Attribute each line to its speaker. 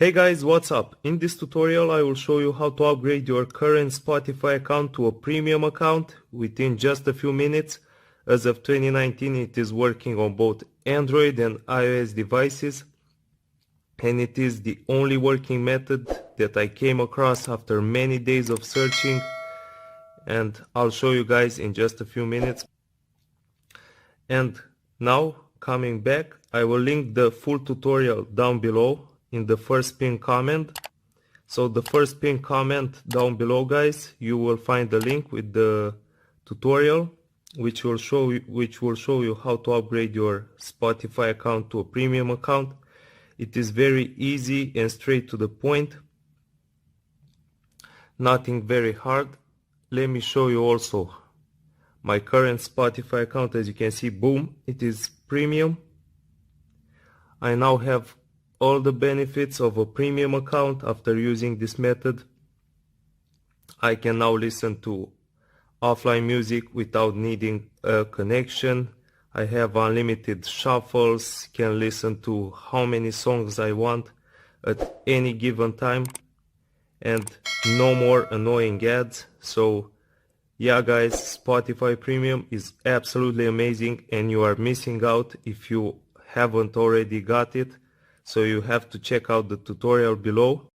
Speaker 1: Hey guys, what's up? In this tutorial I will show you how to upgrade your current Spotify account to a premium account within just a few minutes. As of 2019 it is working on both Android and iOS devices, and it is the only working method that I came across after many days of searching, and I'll show you guys in just a few minutes. And now, coming back, I will link the full tutorial down below in the first pinned comment. So the first pinned comment down below, guys, you will find the link with the tutorial which will show you how to upgrade your Spotify account to a premium account. It is very easy and straight to the point, nothing very hard. Let me show you also my current Spotify account. As you can see, boom, it is premium. I now have all the benefits of a premium account after using this method. I can now listen to offline music without needing a connection. I have unlimited shuffles, can listen to how many songs I want at any given time, and no more annoying ads. So yeah guys, Spotify Premium is absolutely amazing and you are missing out if you haven't already got it. So you have to check out the tutorial below.